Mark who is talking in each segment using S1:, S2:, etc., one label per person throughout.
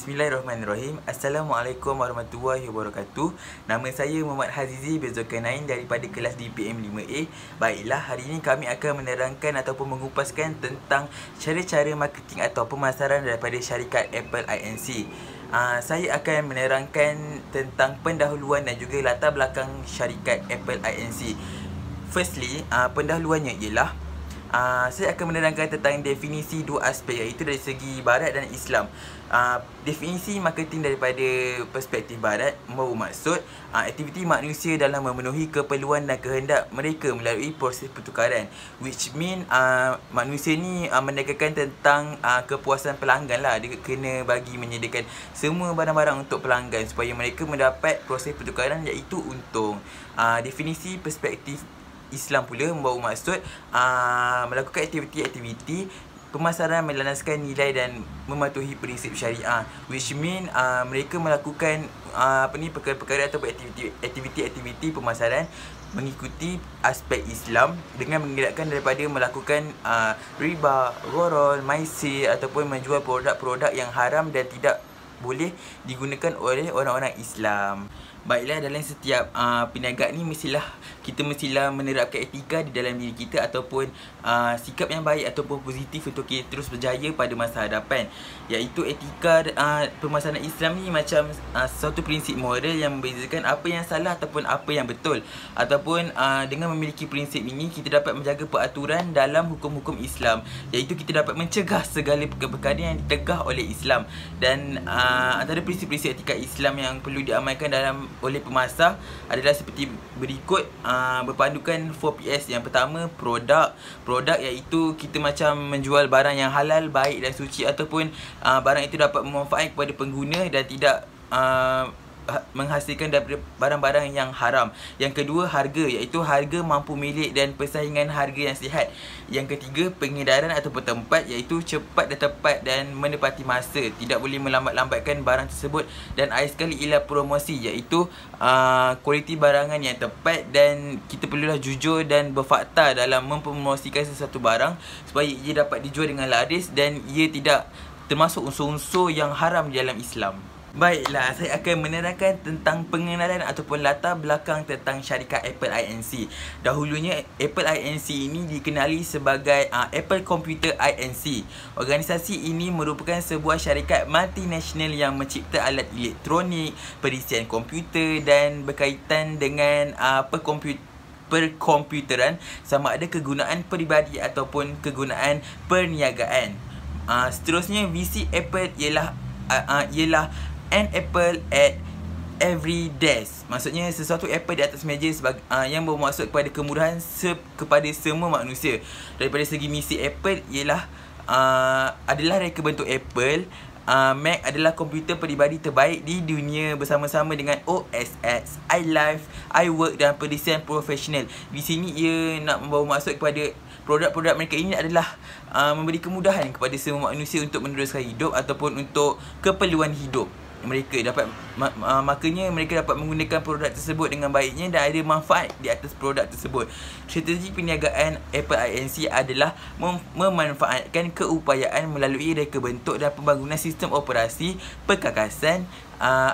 S1: Bismillahirrahmanirrahim. Assalamualaikum warahmatullahi wabarakatuh. Nama saya Muhammad Hazizi Bezokainain daripada kelas DPM 5A. Baiklah, hari ini kami akan menerangkan ataupun mengupaskan tentang cara-cara marketing atau pemasaran daripada syarikat Apple Inc. Saya akan menerangkan tentang pendahuluan dan juga latar belakang syarikat Apple Inc. Firstly, pendahuluannya ialah saya akan menerangkan tentang definisi dua aspek, iaitu dari segi Barat dan Islam. Definisi marketing daripada perspektif Barat bermaksud aktiviti manusia dalam memenuhi keperluan dan kehendak mereka melalui proses pertukaran, which mean manusia ni menekankan tentang kepuasan pelanggan lah. Dia kena bagi menyediakan semua barang-barang untuk pelanggan supaya mereka mendapat proses pertukaran, iaitu untung. Definisi perspektif Islam pula membawa maksud melakukan aktiviti-aktiviti pemasaran melandaskan nilai dan mematuhi prinsip syariah, which mean mereka melakukan perkara-perkara atau aktiviti-aktiviti pemasaran mengikuti aspek Islam dengan mengelakkan daripada melakukan riba, gharar, maisir ataupun menjual produk-produk yang haram dan tidak boleh digunakan oleh orang-orang Islam. Baiklah, dalam setiap perniagaan ni kita mestilah menerapkan etika di dalam diri kita ataupun sikap yang baik ataupun positif untuk kita terus berjaya pada masa hadapan. Iaitu etika pemasaran Islam ni macam suatu prinsip moral yang membezakan apa yang salah ataupun apa yang betul. Ataupun dengan memiliki prinsip ini, kita dapat menjaga peraturan dalam hukum-hukum Islam, iaitu kita dapat mencegah segala perkara yang ditegah oleh Islam. Dan antara prinsip-prinsip etika Islam yang perlu diamalkan oleh pemasar adalah seperti berikut, berpandukan 4Ps. Yang pertama, produk, iaitu kita macam menjual barang yang halal, baik dan suci, ataupun barang itu dapat bermanfaat kepada pengguna dan tidak menghasilkan daripada barang-barang yang haram. Yang kedua, harga, iaitu harga mampu milik dan persaingan harga yang sihat. Yang ketiga, pengedaran ataupun tempat, iaitu cepat dan tepat dan menepati masa, tidak boleh melambat-lambatkan barang tersebut. Dan akhir sekali ialah promosi, iaitu kualiti barangan yang tepat, dan kita perlulah jujur dan berfakta dalam mempromosikan sesuatu barang supaya ia dapat dijual dengan laris dan ia tidak termasuk unsur-unsur yang haram di dalam Islam. Baiklah, saya akan menerangkan tentang pengenalan ataupun latar belakang tentang syarikat Apple Inc. Dahulunya, Apple Inc. ini dikenali sebagai Apple Computer Inc. Organisasi ini merupakan sebuah syarikat multinasional yang mencipta alat elektronik, perisian komputer dan berkaitan dengan perkomputeran, sama ada kegunaan peribadi ataupun kegunaan perniagaan. Seterusnya, visi Apple ialah an apple at every desk. Maksudnya sesuatu apple di atas meja yang bermaksud kepada kemurahan kepada semua manusia. Daripada segi misi Apple ialah adalah reka bentuk Apple. Mac adalah komputer peribadi terbaik di dunia bersama-sama dengan OS X, iLife, iWork dan perisian profesional. Di sini ia nak membawa maksud kepada produk-produk mereka ini adalah memberi kemudahan kepada semua manusia untuk meneruskan hidup ataupun untuk keperluan hidup mereka. Makanya mereka dapat menggunakan produk tersebut dengan baiknya dan ada manfaat di atas produk tersebut. Strategi perniagaan Apple Inc. adalah memanfaatkan keupayaan melalui reka bentuk dan pembangunan sistem operasi, perkakasan,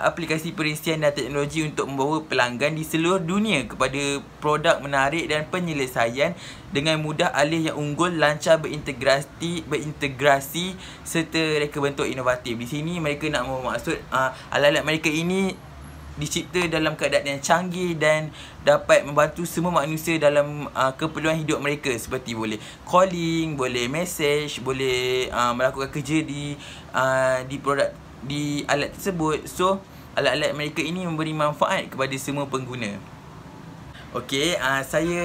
S1: aplikasi perisian dan teknologi untuk membawa pelanggan di seluruh dunia kepada produk menarik dan penyelesaian dengan mudah, alih yang unggul, lancar, berintegrasi serta reka bentuk inovatif. Di sini mereka nak bermaksud alat-alat mereka ini dicipta dalam keadaan yang canggih dan dapat membantu semua manusia dalam keperluan hidup mereka, seperti boleh calling, boleh message, boleh melakukan kerja di produk, di alat tersebut. So alat-alat mereka ini memberi manfaat kepada semua pengguna. Okey, saya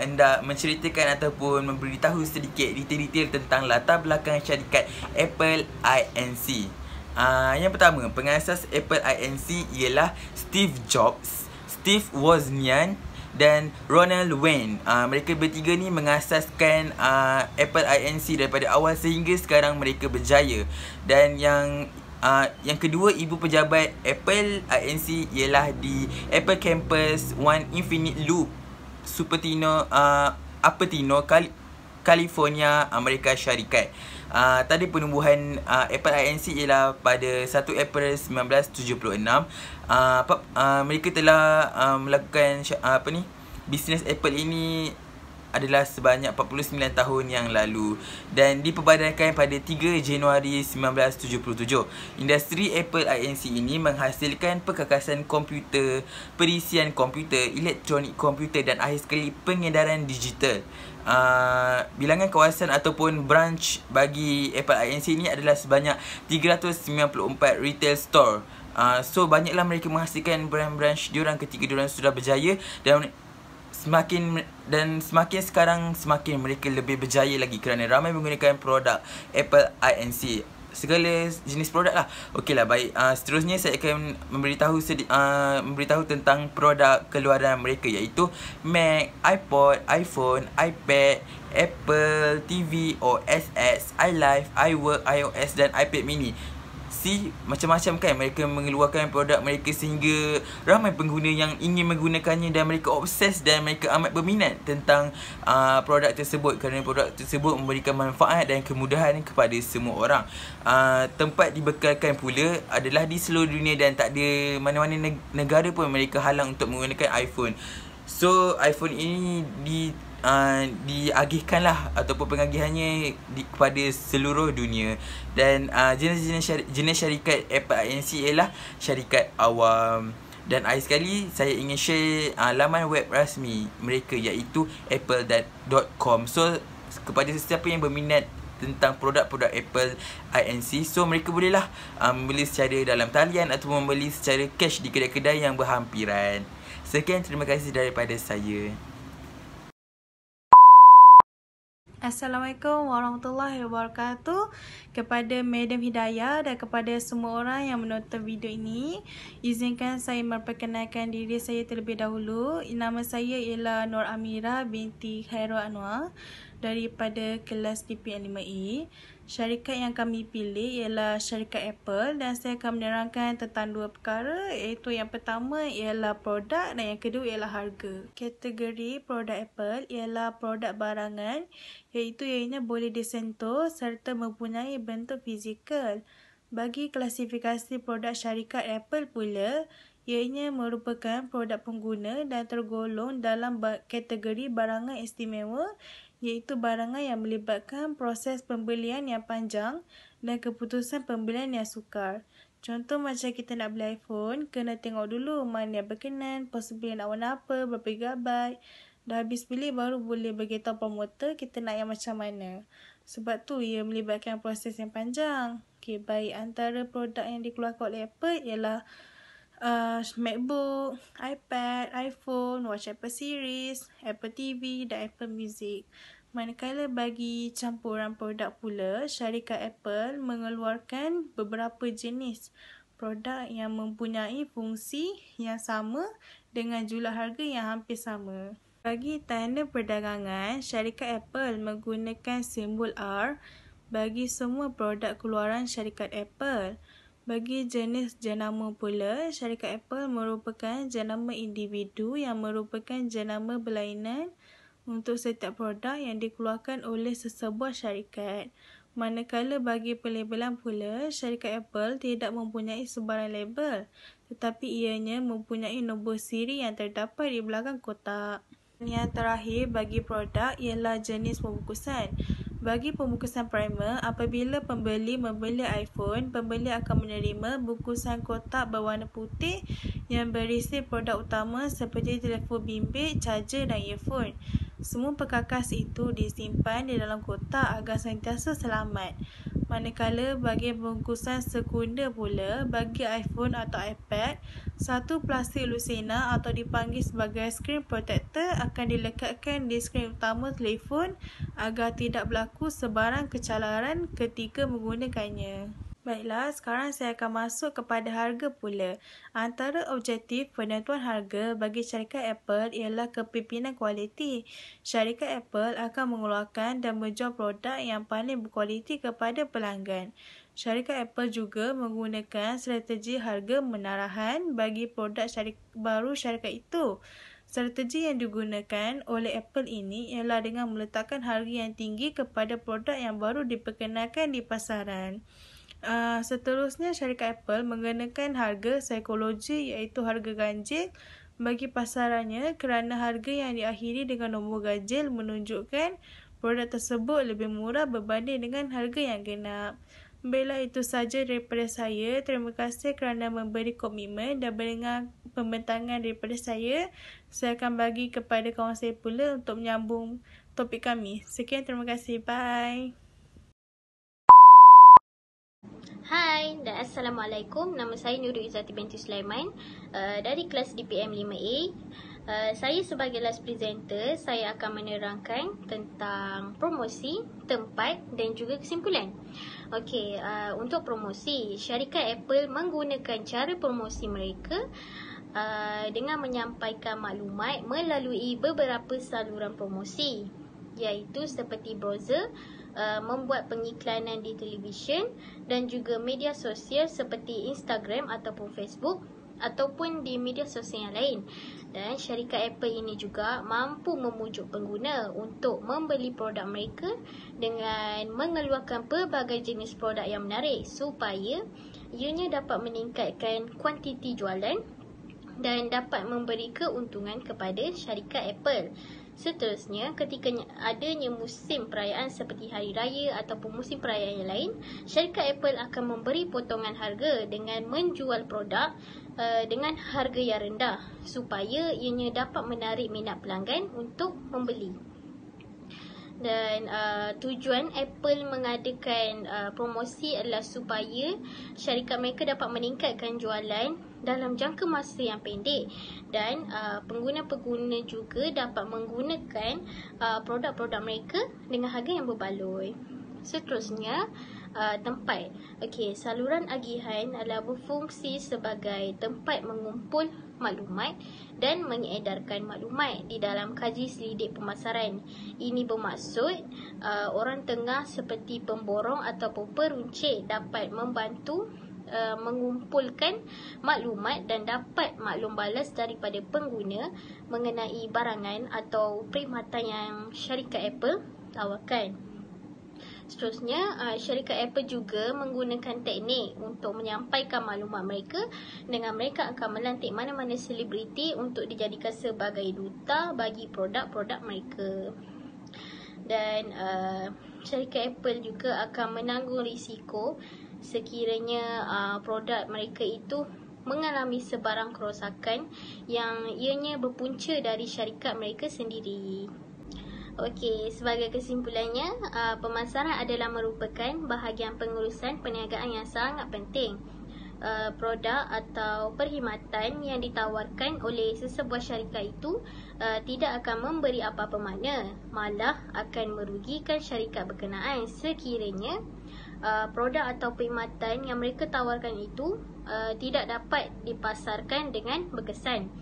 S1: hendak menceritakan ataupun memberitahu sedikit detail-detail tentang latar belakang syarikat Apple Inc. Yang pertama, pengasas Apple Inc. ialah Steve Jobs, Steve Wozniak dan Ronald Wayne. Mereka bertiga ni mengasaskan Apple Inc. daripada awal sehingga sekarang mereka berjaya. Dan yang kedua, ibu pejabat Apple Inc. ialah di Apple Campus One Infinite Loop, Cupertino, California, Amerika Syarikat. Tarikh penumbuhan Apple Inc. ialah pada 1 April 1976. Mereka telah melakukan bisnes Apple ini adalah sebanyak 49 tahun yang lalu dan diperbadankan pada 3 Januari 1977. Industri Apple Inc. ini menghasilkan perkakasan komputer, perisian komputer, elektronik komputer dan akhir sekali pengedaran digital. Bilangan kawasan ataupun branch bagi Apple Inc. ini adalah sebanyak 394 retail store. So banyaklah mereka menghasilkan branch diorang ketika diorang sudah berjaya dan semakin sekarang semakin mereka lebih berjaya lagi kerana ramai menggunakan produk Apple Inc. Segala jenis produk lah. Okeylah, baik. Seterusnya saya akan memberitahu tentang produk keluaran mereka, iaitu Mac, iPod, iPhone, iPad, Apple TV, OS X, iLife, iWork, iOS dan iPad mini. Macam-macam kan mereka mengeluarkan produk mereka sehingga ramai pengguna yang ingin menggunakannya dan mereka obses dan mereka amat berminat tentang produk tersebut kerana produk tersebut memberikan manfaat dan kemudahan kepada semua orang. Tempat dibekalkan pula adalah di seluruh dunia dan tak ada mana-mana negara pun mereka halang untuk menggunakan iPhone. So iPhone ini diagihkanlah ataupun pengagihannya kepada seluruh dunia dan jenis syarikat Apple Inc. ialah syarikat awam. Dan akhir sekali saya ingin share laman web rasmi mereka, iaitu apple.com. So kepada sesiapa yang berminat tentang produk-produk Apple Inc. So mereka bolehlah membeli secara dalam talian atau membeli secara cash di kedai-kedai yang berhampiran. Sekian, terima kasih daripada saya.
S2: Assalamualaikum warahmatullahi wabarakatuh. Kepada Madam Hidayah dan kepada semua orang yang menonton video ini, izinkan saya memperkenalkan diri saya terlebih dahulu. Nama saya ialah Nur Amirah binti Khairul Anwar daripada kelas DPM 5E. Syarikat yang kami pilih ialah syarikat Apple dan saya akan menerangkan tentang dua perkara, iaitu yang pertama ialah produk dan yang kedua ialah harga. Kategori produk Apple ialah produk barangan, iaitu ianya boleh disentuh serta mempunyai bentuk fizikal. Bagi klasifikasi produk syarikat Apple pula, ianya merupakan produk pengguna dan tergolong dalam kategori barangan istimewa, iaitu barangan yang melibatkan proses pembelian yang panjang dan keputusan pembelian yang sukar. Contoh macam kita nak beli iPhone, kena tengok dulu mana yang berkenan, possibly nak warna apa, berapa gigabyte. Dah habis beli baru boleh beritahu promoter kita nak yang macam mana. Sebab tu ia melibatkan proses yang panjang. Okey, baik, antara produk yang dikeluarkan oleh Apple ialah MacBook, iPad, iPhone, Watch Apple Series, Apple TV dan Apple Music. Manakala bagi campuran produk pula, syarikat Apple mengeluarkan beberapa jenis produk yang mempunyai fungsi yang sama dengan jumlah harga yang hampir sama. Bagi tanda perdagangan, syarikat Apple menggunakan simbol R bagi semua produk keluaran syarikat Apple. Bagi jenis jenama pula, syarikat Apple merupakan jenama individu yang merupakan jenama berlainan untuk setiap produk yang dikeluarkan oleh sesebuah syarikat. Manakala bagi pelabelan pula, syarikat Apple tidak mempunyai sebarang label, tetapi ianya mempunyai nombor siri yang terdapat di belakang kotak. Yang terakhir bagi produk ialah jenis pembungkusan. Bagi pembungkusan primer, apabila pembeli membeli iPhone, pembeli akan menerima bungkusan kotak berwarna putih yang berisi produk utama seperti telefon bimbit, charger dan earphone. Semua perkakas itu disimpan di dalam kotak agar sentiasa selamat. Manakala bagi bungkusan sekunder pula, bagi iPhone atau iPad, satu plastik lusina atau dipanggil sebagai screen protector akan dilekatkan di skrin utama telefon agar tidak berlaku sebarang kecalaran ketika menggunakannya. Baiklah, sekarang saya akan masuk kepada harga pula. Antara objektif penentuan harga bagi syarikat Apple ialah kepimpinan kualiti. Syarikat Apple akan mengeluarkan dan menjual produk yang paling berkualiti kepada pelanggan. Syarikat Apple juga menggunakan strategi harga menarahan bagi produk baru syarikat itu. Strategi yang digunakan oleh Apple ini ialah dengan meletakkan harga yang tinggi kepada produk yang baru diperkenalkan di pasaran. Seterusnya, syarikat Apple menggunakan harga psikologi iaitu harga ganjil bagi pasarannya kerana harga yang diakhiri dengan nombor ganjil menunjukkan produk tersebut lebih murah berbanding dengan harga yang genap. Baiklah, itu sahaja daripada saya. Terima kasih kerana memberi komitmen dan mendengar pembentangan daripada saya. Saya akan bagi kepada kawan saya pula untuk menyambung topik kami. Sekian, terima kasih. Bye.
S3: Hai dan Assalamualaikum. Nama saya Nurul Izzati binti Sulaiman dari kelas DPM 5A. Saya sebagai last presenter, saya akan menerangkan tentang promosi, tempat dan juga kesimpulan. Okey, untuk promosi, syarikat Apple menggunakan cara promosi mereka dengan menyampaikan maklumat melalui beberapa saluran promosi, iaitu seperti browser, membuat pengiklanan di televisyen dan juga media sosial seperti Instagram ataupun Facebook ataupun di media sosial yang lain. Dan syarikat Apple ini juga mampu memujuk pengguna untuk membeli produk mereka dengan mengeluarkan pelbagai jenis produk yang menarik supaya ianya dapat meningkatkan kuantiti jualan dan dapat memberi keuntungan kepada syarikat Apple. Seterusnya, ketika adanya musim perayaan seperti Hari Raya ataupun musim perayaan yang lain, syarikat Apple akan memberi potongan harga dengan menjual produk dengan harga yang rendah supaya ianya dapat menarik minat pelanggan untuk membeli. Dan tujuan Apple mengadakan promosi adalah supaya syarikat mereka dapat meningkatkan jualan dalam jangka masa yang pendek dan pengguna-pengguna juga dapat menggunakan produk-produk mereka dengan harga yang berbaloi. Seterusnya, tempat. Okey, saluran agihan adalah berfungsi sebagai tempat mengumpul maklumat dan mengedarkan maklumat di dalam kaji selidik pemasaran. Ini bermaksud orang tengah seperti pemborong ataupun peruncit dapat membantu mengumpulkan maklumat dan dapat maklum balas daripada pengguna mengenai barangan atau perkhidmatan yang syarikat Apple tawarkan. Seterusnya, syarikat Apple juga menggunakan teknik untuk menyampaikan maklumat mereka dengan mereka akan melantik mana-mana selebriti untuk dijadikan sebagai duta bagi produk-produk mereka. Dan syarikat Apple juga akan menanggung risiko sekiranya produk mereka itu mengalami sebarang kerosakan yang ianya berpunca dari syarikat mereka sendiri. Okey, sebagai kesimpulannya, pemasaran adalah merupakan bahagian pengurusan perniagaan yang sangat penting. Produk atau perkhidmatan yang ditawarkan oleh sesebuah syarikat itu tidak akan memberi apa-apa makna, malah akan merugikan syarikat berkenaan sekiranya produk atau perkhidmatan yang mereka tawarkan itu tidak dapat dipasarkan dengan berkesan.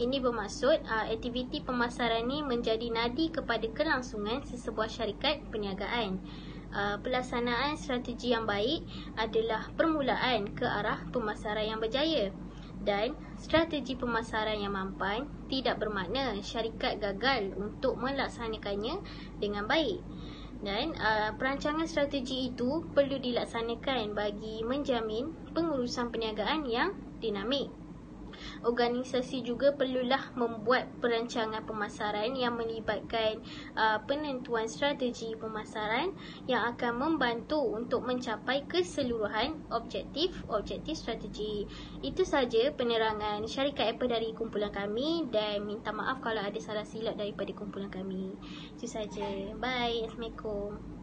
S3: Ini bermaksud aktiviti pemasaran ini menjadi nadi kepada kelangsungan sesebuah syarikat perniagaan. Pelaksanaan strategi yang baik adalah permulaan ke arah pemasaran yang berjaya. Dan strategi pemasaran yang mampan tidak bermakna syarikat gagal untuk melaksanakannya dengan baik. Dan perancangan strategi itu perlu dilaksanakan bagi menjamin pengurusan perniagaan yang dinamik. Organisasi juga perlulah membuat perancangan pemasaran yang melibatkan penentuan strategi pemasaran yang akan membantu untuk mencapai keseluruhan objektif strategi. Itu sahaja penerangan syarikat Apple dari kumpulan kami dan minta maaf kalau ada salah silap daripada kumpulan kami. Itu sahaja. Bye. Assalamualaikum.